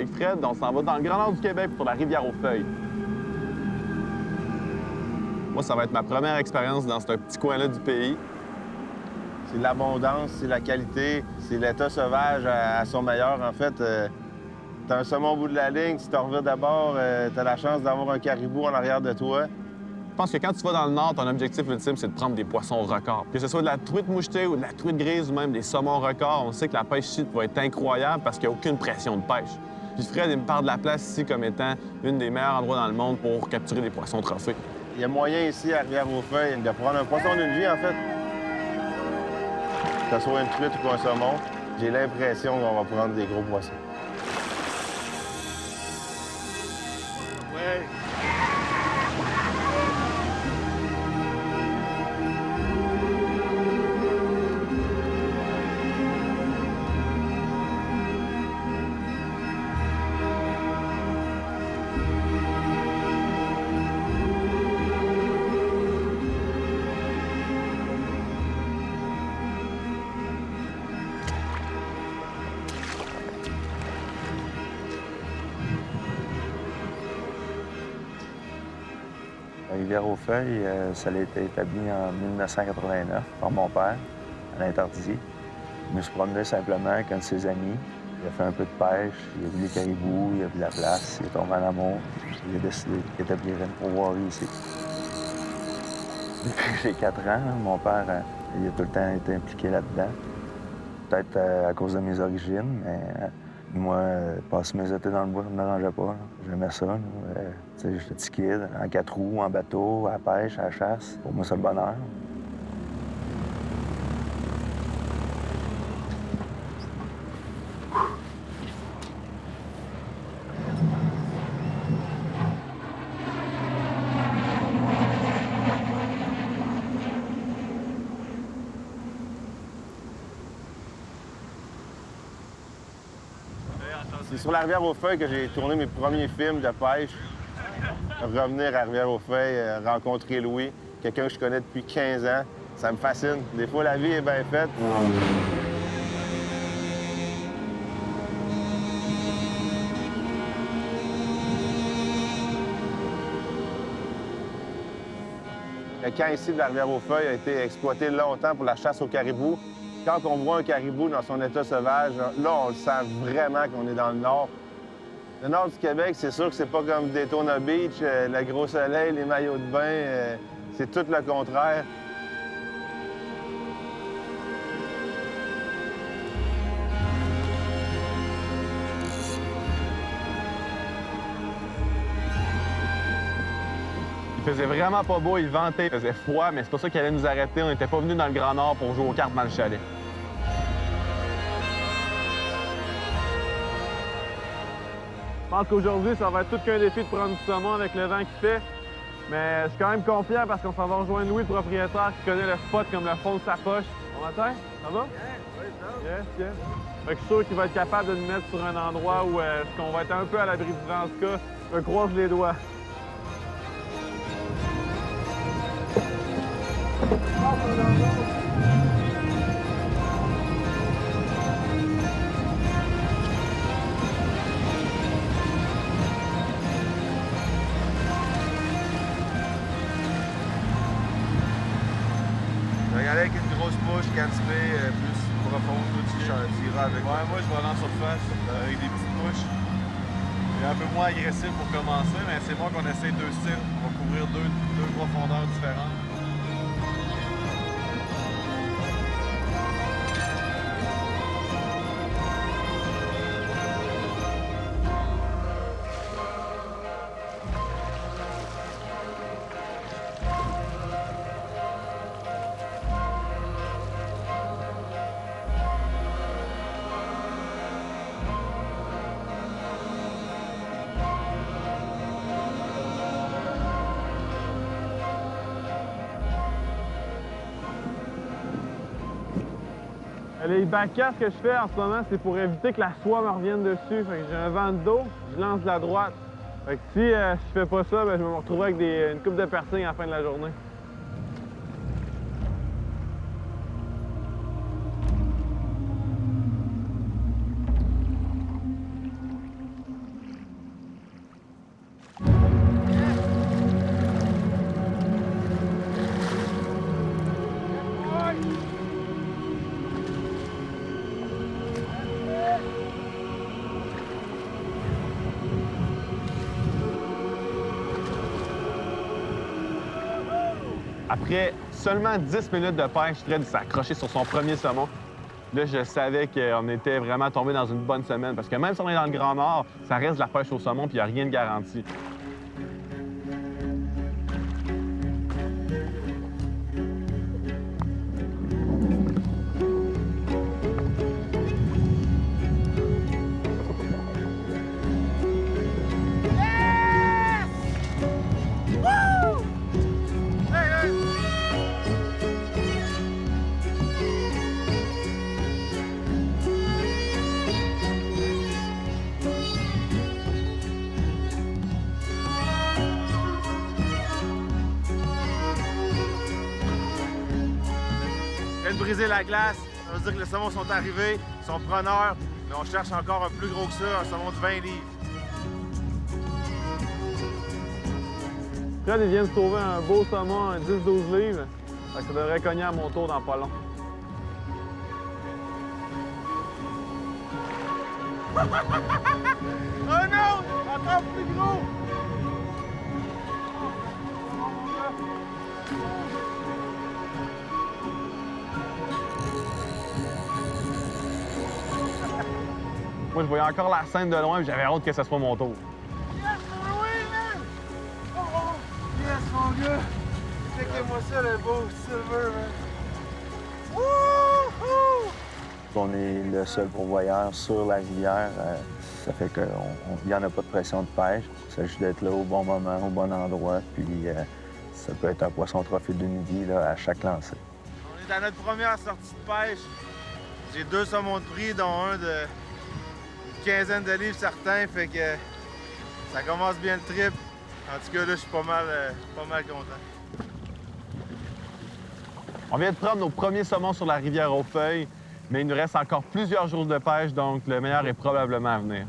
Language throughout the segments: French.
Avec Fred, on s'en va dans le Grand Nord du Québec pour la Rivière-aux-Feuilles. Moi, ça va être ma première expérience dans ce petit coin-là du pays. C'est l'abondance, c'est la qualité, c'est l'état sauvage à son meilleur. En fait, t'as un saumon au bout de la ligne, si tu reviens d'abord, t'as la chance d'avoir un caribou en arrière de toi. Je pense que quand tu vas dans le Nord, ton objectif ultime, c'est de prendre des poissons records. Que ce soit de la truite mouchetée ou de la truite grise ou même des saumons records, on sait que la pêche ici va être incroyable parce qu'il n'y a aucune pression de pêche. Puis Fred, il me parle de la place ici comme étant une des meilleurs endroits dans le monde pour capturer des poissons trophées. Il y a moyen ici, à Rivière-aux-Feuilles, de prendre un poisson d'une vie, en fait. Que ce soit une truite ou un saumon, j'ai l'impression qu'on va prendre des gros poissons. Ouais. Rivière-aux-Feuilles, ça a été établi en 1989 par mon père, à l'Interdit. Je me suis promené simplement avec un de ses amis. Il a fait un peu de pêche, il a vu les caribous, il a vu la place, il est tombé en amour. Il a décidé d'établir une pourvoirie ici. Depuis que j'ai 4 ans, mon père, il a tout le temps été impliqué là-dedans. Peut-être à cause de mes origines, mais moi, passer mes étés dans le bois, ça me dérangeait pas. J'aimais ça. J'étais petit kid, en 4 roues, en bateau, à la pêche, à la chasse. Pour moi, c'est le bonheur. C'est sur la Rivière-aux-Feuilles que j'ai tourné mes premiers films de pêche. Revenir à Rivière-aux-Feuilles, rencontrer Louis, quelqu'un que je connais depuis 15 ans, ça me fascine. Des fois, la vie est bien faite. Le camp ici de la Rivière-aux-Feuilles a été exploité longtemps pour la chasse au caribou. Quand on voit un caribou dans son état sauvage, là, on le sent vraiment qu'on est dans le nord. Le nord du Québec, c'est sûr que c'est pas comme Daytona Beach, le gros soleil, les maillots de bain, c'est tout le contraire. Il faisait vraiment pas beau, il ventait, il faisait froid, mais c'est pas ça qu'il allait nous arrêter. On n'était pas venus dans le Grand Nord pour jouer aux cartes dans le chalet. Je pense qu'aujourd'hui, ça va être tout qu'un défi de prendre du saumon avec le vent qu'il fait. Mais je suis quand même confiant parce qu'on s'en va rejoindre Louis, le propriétaire, qui connaît le spot comme le fond de sa poche. Bon matin, ça va? Yes, yes. Fait que je suis sûr qu'il va être capable de nous mettre sur un endroit où on va être un peu à l'abri du vent. En tout cas, je me croise les doigts. Je vais y aller avec une grosse mouche cantivée plus profonde, tout tu iras avec. Ouais, moi je vais aller en surface avec des petites mouches. C'est un peu moins agressif pour commencer, mais c'est bon qu'on essaye 2 styles. On va couvrir deux profondeurs différentes. Les backcasts que je fais en ce moment, c'est pour éviter que la soie me revienne dessus. Fait que j'ai un vent de dos, je lance de la droite. Fait que si je fais pas ça, ben, je vais me retrouver avec une coupe de piercing à la fin de la journée. Après seulement 10 minutes de pêche, Fred s'est accroché sur son premier saumon. Là, je savais qu'on était vraiment tombé dans une bonne semaine parce que même si on est dans le Grand Nord, ça reste de la pêche au saumon puis il n'y a rien de garanti. De briser la glace, ça veut dire que les saumons sont arrivés, ils sont preneurs, mais on cherche encore un plus gros que ça, un saumon de 20 livres. Fred, il vient de trouver un beau saumon, un 10-12 livres. Fait que ça devrait cogner à mon tour dans pas long. Oh non! Encore plus gros! Moi, je voyais encore la scène de loin et j'avais hâte que ce soit mon tour. Yes, oui, man! Oh, oh! Yes, mon gars! Checkez-moi ça, le beau silver, man! Wouhou! On est le seul pourvoyeur sur la rivière. Ça fait qu'il n'y en a pas de pression de pêche. Il s'agit d'être là au bon moment, au bon endroit. Puis ça peut être un poisson trophée de midi là, à chaque lancée. On est à notre première sortie de pêche. J'ai 2 saumons de prix, dont un de une quinzaine de livres certains. Fait que ça commence bien le trip. En tout cas, là, je suis pas mal content. On vient de prendre nos premiers saumons sur la rivière aux Feuilles, mais il nous reste encore plusieurs jours de pêche, donc le meilleur est probablement à venir.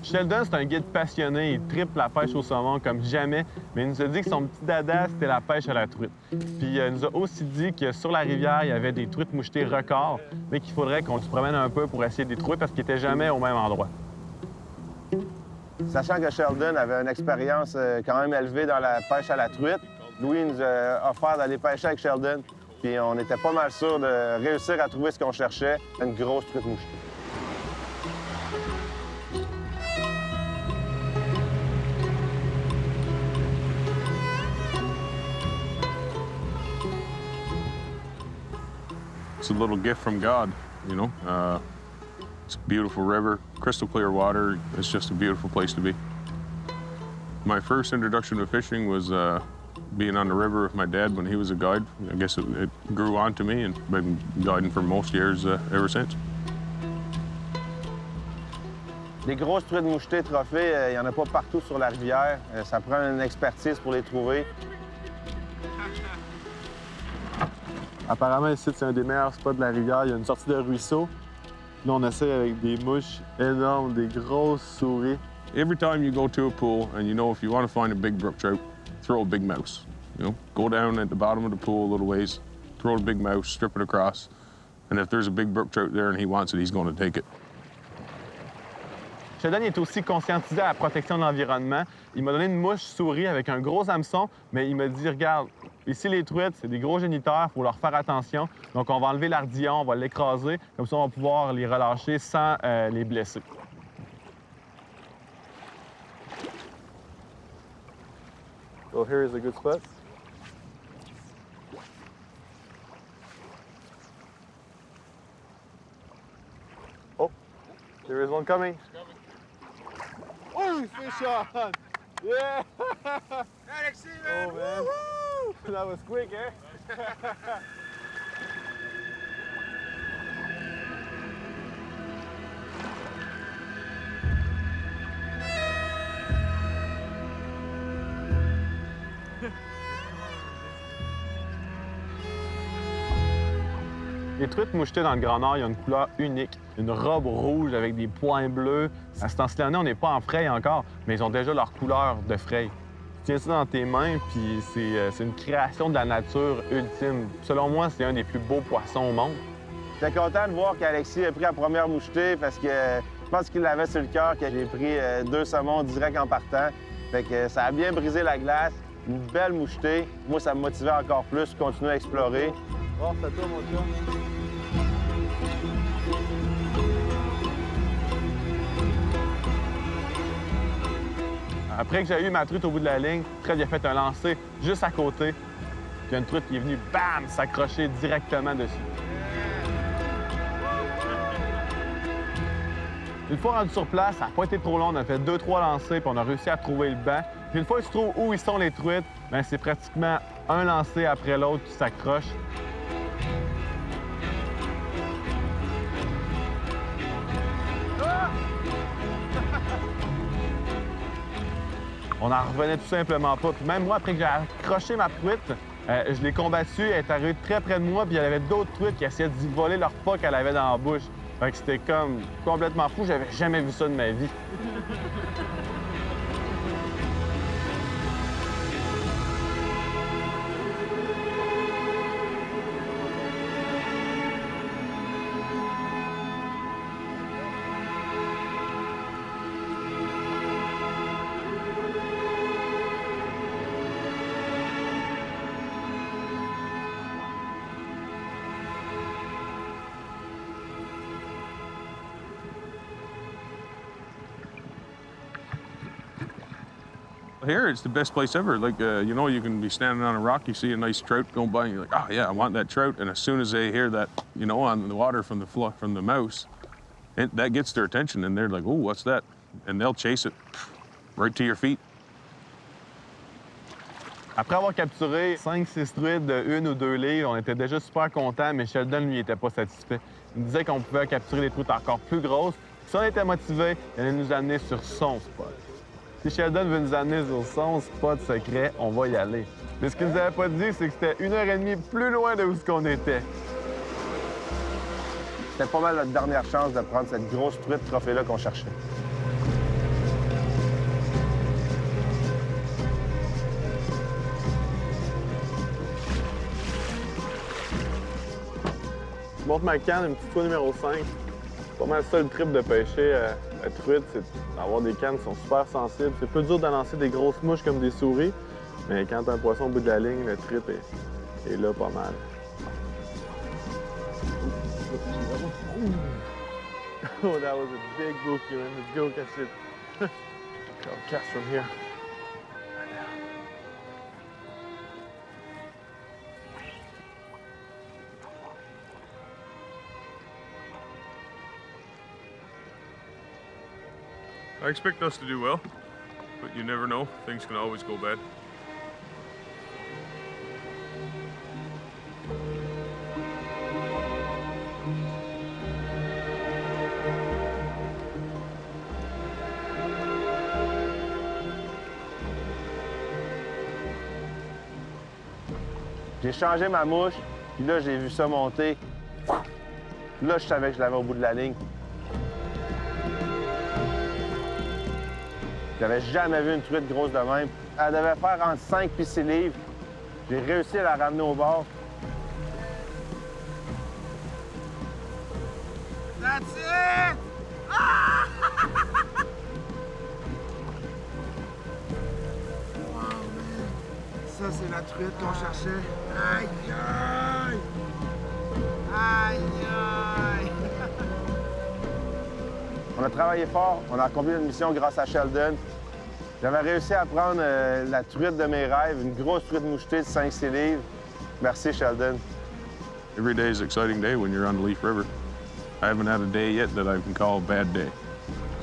Sheldon, c'est un guide passionné, il triple la pêche au saumon comme jamais, mais il nous a dit que son petit dada, c'était la pêche à la truite. Puis il nous a aussi dit que sur la rivière, il y avait des truites mouchetées records, mais qu'il faudrait qu'on se promène un peu pour essayer de les trouver parce qu'ils n'étaient jamais au même endroit. Sachant que Sheldon avait une expérience quand même élevée dans la pêche à la truite, Louis nous a offert d'aller pêcher avec Sheldon, puis on était pas mal sûr de réussir à trouver ce qu'on cherchait, une grosse truite mouchetée. It's a little gift from God, you know. It's a beautiful river, crystal clear water. It's just a beautiful place to be. My first introduction to fishing was being on the river with my dad when he was a guide. I guess it grew on to me and I've been guiding for most years ever since. Les grosses truites mouchetées trophées, il n'y en a pas partout sur la rivière. Ça prend une expertise pour les trouver. Apparemment, ici, c'est un des meilleurs spots de la rivière. Il y a une sortie de ruisseau. Là, on essaie avec des mouches énormes, des grosses souris. Every time you go to a pool and you know if you want to find a big brook trout, throw a big mouse. You know, go down at the bottom of the pool a little ways, throw a big mouse, strip it across, and if there's a big brook trout there and he wants it, he's going to take it. Sheldon est aussi conscientisé à la protection de l'environnement. Il m'a donné une mouche souris avec un gros hameçon, mais il m'a dit, regarde, ici les truites, c'est des gros géniteurs, il faut leur faire attention. Donc on va enlever l'ardillon, on va l'écraser, comme ça on va pouvoir les relâcher sans les blesser. So here is a good spot. Oh, there is one coming. Oh, fish on! Yeah! Alexis, man! Oh, man. Woo-hoo! That was quick, eh? Les truites mouchetées dans le Grand Nord, ils ont une couleur unique. Une robe rouge avec des points bleus. À ce temps-ci, on n'est pas en fraye encore, mais ils ont déjà leur couleur de fraye. Tu tiens ça dans tes mains, puis c'est une création de la nature ultime. Selon moi, c'est un des plus beaux poissons au monde. J'étais content de voir qu'Alexis a pris la première mouchetée parce que je pense qu'il l'avait sur le cœur que j'ai pris 2 saumons direct en partant. Fait que ça a bien brisé la glace. Une belle mouchetée. Moi, ça me motivait encore plus, continuer à explorer. Oh, c'est à toi, mon chum. Après que j'ai eu ma truite au bout de la ligne, Fred il a fait un lancer juste à côté. Puis une truite qui est venue, bam, s'accrocher directement dessus. Une fois rendu sur place, ça n'a pas été trop long. On a fait 2-3 lancers, puis on a réussi à trouver le banc. Puis une fois que tu trouves où ils sont les truites, bien, c'est pratiquement un lancer après l'autre qui s'accroche. On n'en revenait tout simplement pas. Puis même moi, après que j'ai accroché ma truite, je l'ai combattue, elle est arrivée très près de moi, puis il y avait d'autres truites qui essayaient d'y voler leur pas qu'elle avait dans la bouche. Fait que c'était comme complètement fou, j'avais jamais vu ça de ma vie. Here, it's the best place ever. Like, you know, you can be standing on a rock, you see a nice trout going by, and you're like, oh, yeah, I want that trout. And as soon as they hear that, you know, on the water from the mouse, that gets their attention, and they're like, oh, what's that? And they'll chase it right to your feet. Après avoir capturé 5-6 truites de 1 ou 2 livres, on était déjà super contents, mais Sheldon, lui, n'était pas satisfait. Il me disait qu'on pouvait capturer des truites encore plus grosses. Si on était motivé, il allait nous amener sur son spot. Si Sheldon veut nous amener sur son spot secret, on va y aller. Mais ce qu'il nous avait pas dit, c'est que c'était 1h30 plus loin de où qu'on était. C'était pas mal notre dernière chance de prendre cette grosse truite trophée-là qu'on cherchait. Je monte ma canne, une petite fois numéro 5. C'est pas mal ça le trip de pêcher la truite, c'est d'avoir des cannes qui sont super sensibles. C'est plus dur de lancer des grosses mouches comme des souris, mais quand t'as un poisson au bout de la ligne, le trip est là pas mal. Oh, that was a big bookie, man. Let's go catch it. I'll cast from here. I expect us to do well, but you never know. Things can always go bad. J'ai changé ma mouche, puis là, j'ai vu ça monter. Là, je savais que je l'avais au bout de la ligne. J'avais jamais vu une truite grosse de même. Elle devait faire entre 5 et 6 livres. J'ai réussi à la ramener au bord. That's it! Ah! Wow, man. Ça, c'est la truite qu'on cherchait. Aïe, aïe! Aïe, aïe! On a travaillé fort, on a accompli notre mission grâce à Sheldon. J'avais réussi à prendre la truite de mes rêves, une grosse truite mouchetée de 5-6 livres. Merci, Sheldon. Every day is an exciting day when you're on the Leaf River. I haven't had a day yet that I can call a bad day.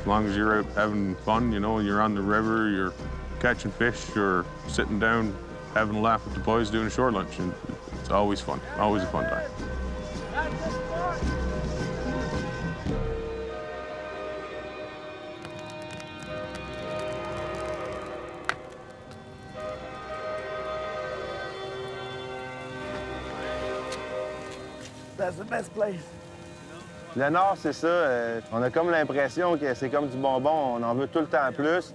As long as you're out having fun, you know, you're on the river, you're catching fish, or sitting down having a laugh with the boys doing a shore lunch, and it's always fun, always a fun time. That's the best place. Le Nord, c'est ça. On a comme l'impression que c'est comme du bonbon. On en veut tout le temps plus.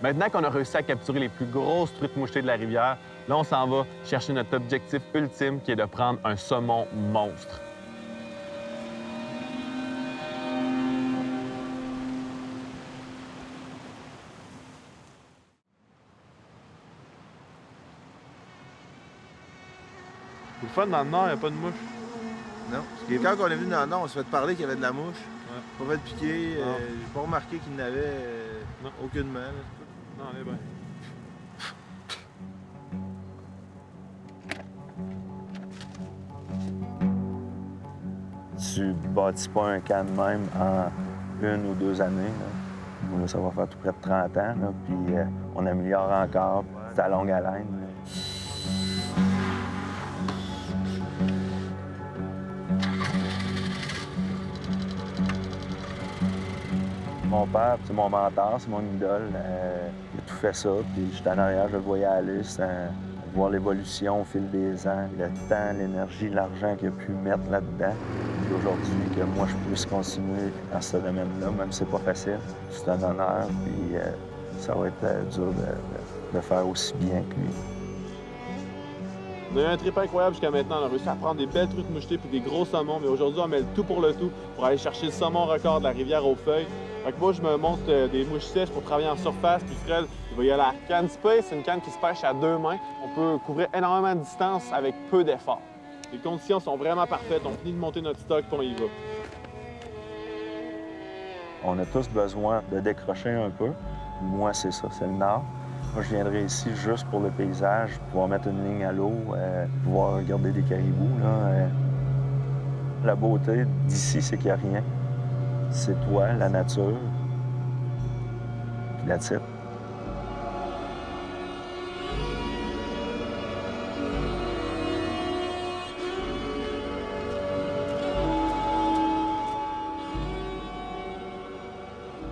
Maintenant qu'on a réussi à capturer les plus grosses truites mouchetées de la rivière, là, on s'en va chercher notre objectif ultime, qui est de prendre un saumon monstre. C'est le fun, dans le Nord, il n'y a pas de mouche. Non. Parce que quand on est venu dans le Nord, on se fait parler qu'il y avait de la mouche. Ouais. Pas fait piquer. Non. J'ai pas remarqué qu'il n'avait Non. aucunement. Là. Non, on est bien. Tu bâtis pas un camp de même en 1 ou 2 années. Là. Nous, là, ça va faire tout près de 30 ans. Là, puis on améliore encore. C'est à longue haleine. Là. Mon père, c'est mon mentor, c'est mon idole. Il a tout fait ça, puis j'étais en arrière, je le voyais aller, voir l'évolution au fil des ans, le temps, l'énergie, l'argent qu'il a pu mettre là-dedans. Puis aujourd'hui, que moi, je puisse continuer dans ce domaine-là, même si c'est pas facile, c'est un honneur, puis ça va être dur de faire aussi bien que lui. On a eu un trip incroyable jusqu'à maintenant. On a réussi à prendre des belles truites mouchetées puis des gros saumons, mais aujourd'hui, on met le tout pour le tout pour aller chercher le saumon record de la rivière aux feuilles. Fait que moi, je me monte des mouches sèches pour travailler en surface, puis Fred, il va y aller à la canne spray. C'est une canne qui se pêche à 2 mains. On peut couvrir énormément de distance avec peu d'efforts. Les conditions sont vraiment parfaites. On finit de monter notre stock, puis on y va. On a tous besoin de décrocher un peu. Moi, c'est ça, c'est le Nord. Moi, je viendrais ici juste pour le paysage, pouvoir mettre une ligne à l'eau, pouvoir regarder des caribous. Là, La beauté d'ici, c'est qu'il n'y a rien. C'est toi, la nature, puis la titre.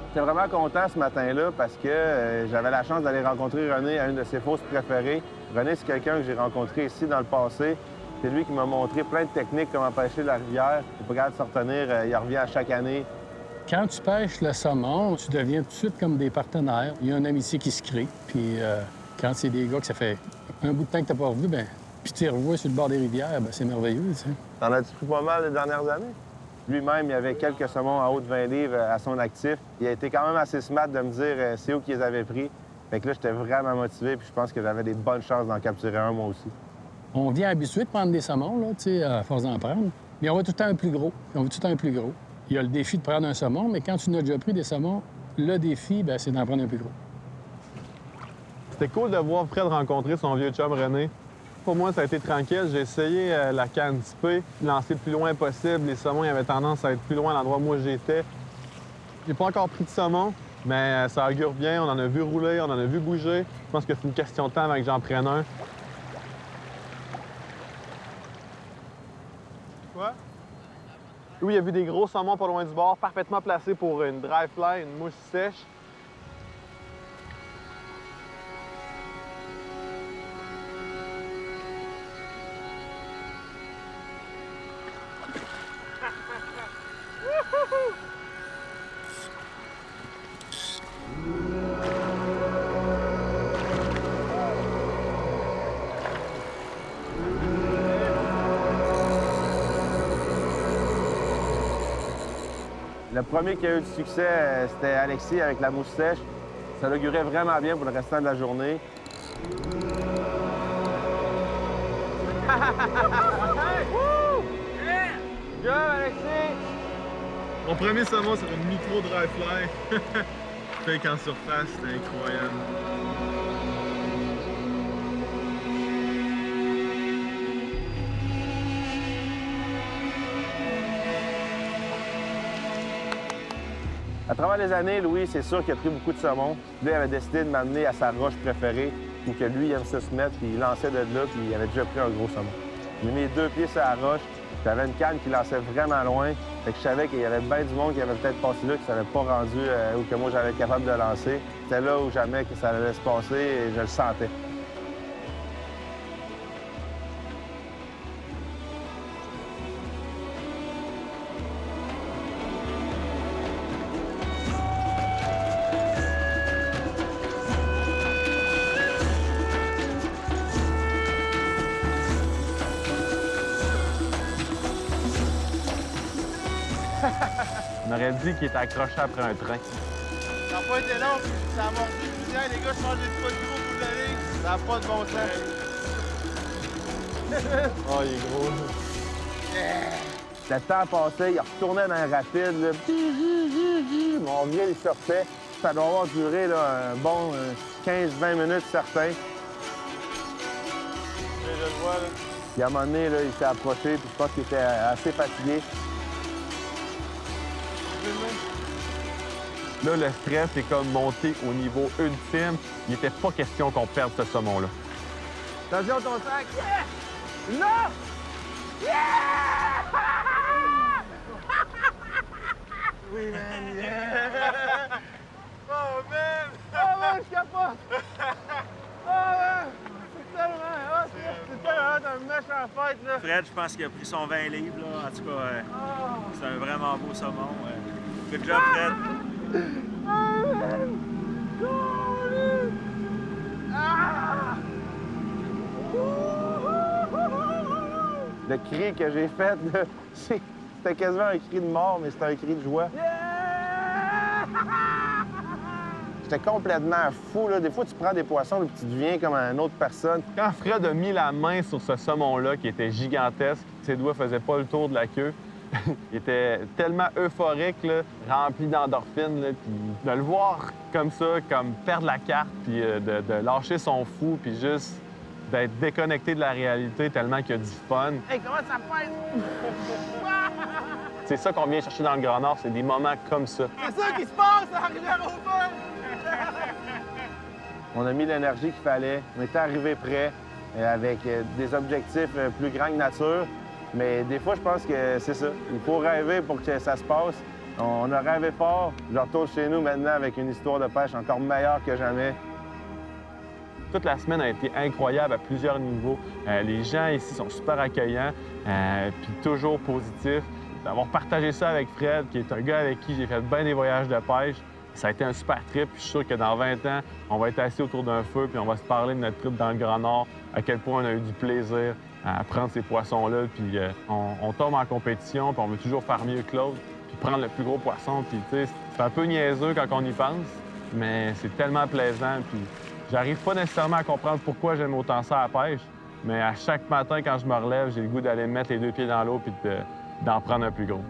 J'étais vraiment content ce matin-là parce que j'avais la chance d'aller rencontrer René à une de ses fosses préférées. René, c'est quelqu'un que j'ai rencontré ici dans le passé. C'est lui qui m'a montré plein de techniques, comment pêcher la rivière. Il n'est pas capable de se retenir, il revient à chaque année. Quand tu pêches le saumon, tu deviens tout de suite comme des partenaires. Il y a une amitié qui se crée. Puis quand c'est des gars que ça fait un bout de temps que tu n'as pas revu, bien, puis tu les revois sur le bord des rivières, bien, c'est merveilleux, tu sais. T'en as-tu pris pas mal les dernières années? Lui-même, il avait quelques saumons à haut de 20 livres à son actif. Il a été quand même assez smart de me dire c'est où qu'ils les avaient pris. Fait que là, j'étais vraiment motivé, puis je pense que j'avais des bonnes chances d'en capturer un, moi aussi. On vient habitué de prendre des saumons, là, tu sais, à force d'en prendre. Mais on va tout le temps un plus gros. On va tout le temps un plus gros. Il y a le défi de prendre un saumon, mais quand tu n'as déjà pris des saumons, le défi, bien, c'est d'en prendre un plus gros. C'était cool de voir Fred rencontrer son vieux chum René. Pour moi, ça a été tranquille. J'ai essayé la canne spray, lancer le plus loin possible. Les saumons ils avaient tendance à être plus loin à l'endroit où moi j'étais. J'ai pas encore pris de saumon, mais ça augure bien. On en a vu rouler, on en a vu bouger. Je pense que c'est une question de temps avant que j'en prenne un. Quoi? Oui, il y a vu des gros saumons pas loin du bord, parfaitement placés pour une dry fly, une mouche sèche. Le premier qui a eu du succès, c'était Alexis avec la mouche sèche. Ça l'augurait vraiment bien pour le restant de la journée. Go, Alexis! Mon premier saumon sur une micro dry fly. Fake en surface, c'était incroyable. À travers les années, Louis, c'est sûr qu'il a pris beaucoup de saumon. Lui, il avait décidé de m'amener à sa roche préférée, où que lui, il aime ça se mettre, puis il lançait de là, puis il avait déjà pris un gros saumon. J'ai mis les 2 pieds sur la roche, j'avais une canne qui lançait vraiment loin, fait que je savais qu'il y avait bien du monde qui avait peut-être passé là, qui ne s'avait pas rendu où que moi j'allais être capable de lancer. C'était là où jamais que ça allait se passer et je le sentais. aurait dit qu'il était accroché après un train. Ça n'a pas été long, puis ça a mordu le poussière. Les gars changent des pas de gros pour la ligne. Ça n'a pas de bon sens. Oh, il est gros. Le temps passait, il retournait dans le rapide. Là. Mon vieux, il sortait. Ça doit avoir duré là, un bon 15-20 minutes certains. Je le vois, là. Puis à un moment donné, là, il s'est approché, puis je pense qu'il était assez fatigué. Là, le stress est comme monté au niveau ultime. Il n'était pas question qu'on perde ce saumon-là. Attention, ton sac! Yeah! Non! Yeah! Oui, man, yeah! Oh, man! Oh, man, je capote! Oh, man! C'est tellement hot, là! C'est tellement hot, un méchant fête, là! Fred, je pense qu'il a pris son 20 livres, là. En tout cas, c'est un vraiment beau saumon. Good job, Fred. Le cri que j'ai fait, là, c'était quasiment un cri de mort, mais c'était un cri de joie. J'étais complètement fou, là. Des fois, tu prends des poissons et tu deviens comme une autre personne. Quand Fred a mis la main sur ce saumon-là, qui était gigantesque, ses doigts faisaient pas le tour de la queue, il était tellement euphorique, là, rempli d'endorphines, là, puis de le voir comme ça, comme perdre la carte, puis de lâcher son fou, puis juste d'être déconnecté de la réalité tellement qu'il y a du fun. Hey, comment ça pèse? C'est ça qu'on vient chercher dans le Grand Nord, c'est des moments comme ça. C'est ça qui se passe à Rivière-au-Feu! On a mis l'énergie qu'il fallait. On était arrivé prêt avec des objectifs plus grands que nature. Mais des fois, je pense que c'est ça. Il faut rêver pour que ça se passe. On a rêvé fort. Je retourne chez nous maintenant avec une histoire de pêche encore meilleure que jamais. Toute la semaine a été incroyable à plusieurs niveaux. Les gens ici sont super accueillants, puis toujours positifs. D'avoir partagé ça avec Fred, qui est un gars avec qui j'ai fait bien des voyages de pêche, ça a été un super trip. Puis je suis sûr que dans 20 ans, on va être assis autour d'un feu puis on va se parler de notre trip dans le Grand Nord, à quel point on a eu du plaisir à prendre ces poissons-là. Puis on tombe en compétition, puis on veut toujours faire mieux que l'autre, puis prendre le plus gros poisson. Puis tu sais, c'est un peu niaiseux quand on y pense, mais c'est tellement plaisant. Puis j'arrive pas nécessairement à comprendre pourquoi j'aime autant ça à la pêche, mais à chaque matin, quand je me relève, j'ai le goût d'aller mettre les deux pieds dans l'eau puis d'en prendre un plus gros.